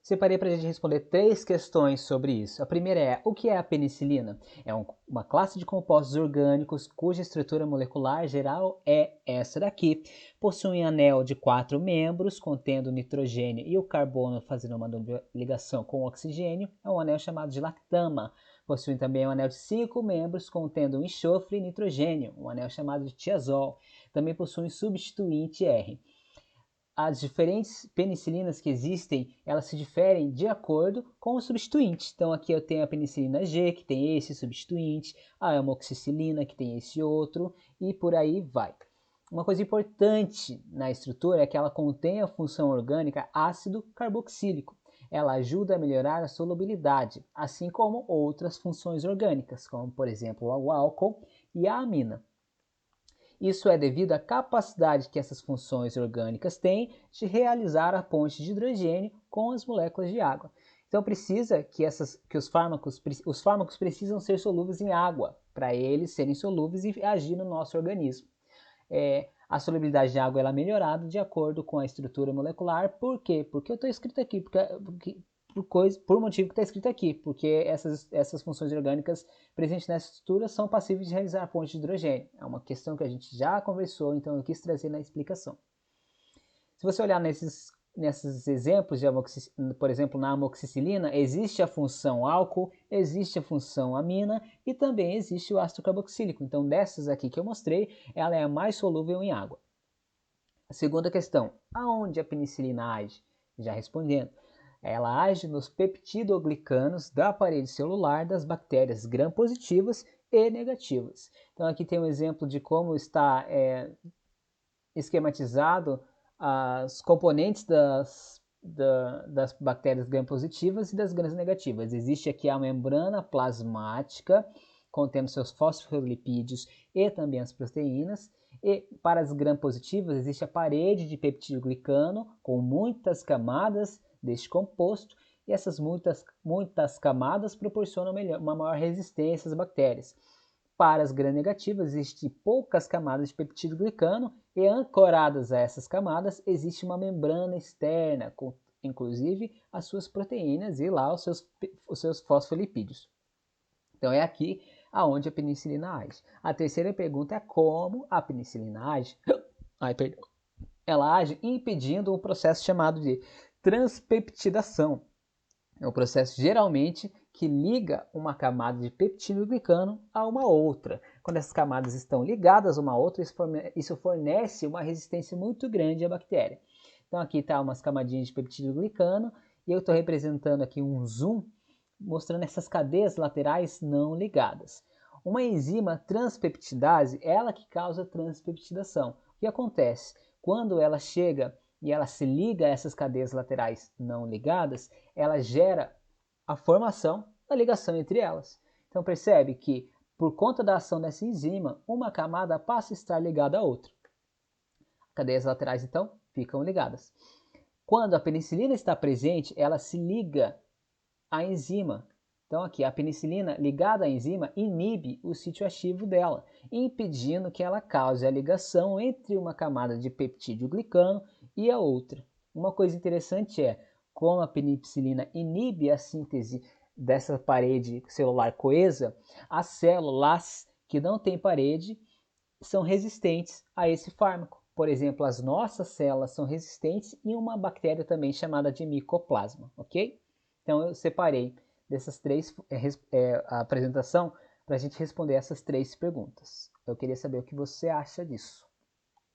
Separei para a gente responder 3 questões sobre isso. A primeira é: o que é a penicilina? É uma classe de compostos orgânicos cuja estrutura molecular geral é essa daqui. Possui um anel de 4 membros, contendo o nitrogênio e o carbono fazendo uma ligação com o oxigênio. É um anel chamado de lactama. Possui também um anel de 5 membros, contendo um enxofre e nitrogênio, um anel chamado de tiazol. Também possui um substituinte R. As diferentes penicilinas que existem, elas se diferem de acordo com o substituinte. Então aqui eu tenho a penicilina G, que tem esse substituinte, a amoxicilina, que tem esse outro, e por aí vai. Uma coisa importante na estrutura é que ela contém a função orgânica ácido carboxílico. Ela ajuda a melhorar a solubilidade, assim como outras funções orgânicas, como por exemplo o álcool e a amina. Isso é devido à capacidade que essas funções orgânicas têm de realizar a ponte de hidrogênio com as moléculas de água. Então precisa que os fármacos precisam ser solúveis em água para eles serem solúveis e agir no nosso organismo. A solubilidade de água ela é melhorada de acordo com a estrutura molecular. Por quê? Porque eu estou escrito aqui, por motivo que está escrito aqui, porque essas funções orgânicas presentes nessa estrutura são passíveis de realizar a ponte de hidrogênio. É uma questão que a gente já conversou, então eu quis trazer na explicação. Se você olhar nesses exemplos, por exemplo, na amoxicilina, existe a função álcool, existe a função amina e também existe o ácido carboxílico. Então, dessas aqui que eu mostrei, ela é a mais solúvel em água. A segunda questão, aonde a penicilina age? Já respondendo, ela age nos peptidoglicanos da parede celular das bactérias gram-positivas e negativas. Então, aqui tem um exemplo de como está esquematizado os componentes das bactérias gram-positivas e das gram-negativas. Existe aqui a membrana plasmática, contendo seus fosfolipídios e também as proteínas. E para as gram-positivas existe a parede de peptidoglicano com muitas camadas deste composto, e essas muitas camadas proporcionam uma maior resistência às bactérias. Para as gram-negativas existem poucas camadas de peptidoglicano e ancoradas a essas camadas existe uma membrana externa, com inclusive as suas proteínas e lá os seus fosfolipídios. Então é aqui aonde a penicilina age. A terceira pergunta é como a penicilina age. Ela age impedindo um processo chamado de transpeptidação. É um processo geralmente que liga uma camada de peptidoglicano a uma outra. Quando essas camadas estão ligadas uma a outra, isso fornece uma resistência muito grande à bactéria. Então aqui está umas camadinhas de peptidoglicano e eu estou representando aqui um zoom mostrando essas cadeias laterais não ligadas. Uma enzima transpeptidase é ela que causa transpeptidação. O que acontece? Quando ela chega e ela se liga a essas cadeias laterais não ligadas, ela gera a formação da ligação entre elas. Então percebe que, por conta da ação dessa enzima, uma camada passa a estar ligada à outra. Cadeias laterais, então, ficam ligadas. Quando a penicilina está presente, ela se liga à enzima. Então aqui, a penicilina ligada à enzima inibe o sítio ativo dela, impedindo que ela cause a ligação entre uma camada de peptidoglicano e a outra. Uma coisa interessante é, como a penicilina inibe a síntese dessa parede celular coesa, as células que não têm parede são resistentes a esse fármaco. Por exemplo, as nossas células são resistentes em uma bactéria também chamada de micoplasma, ok? Então eu separei dessas três a apresentação para a gente responder essas 3 perguntas. Eu queria saber o que você acha disso.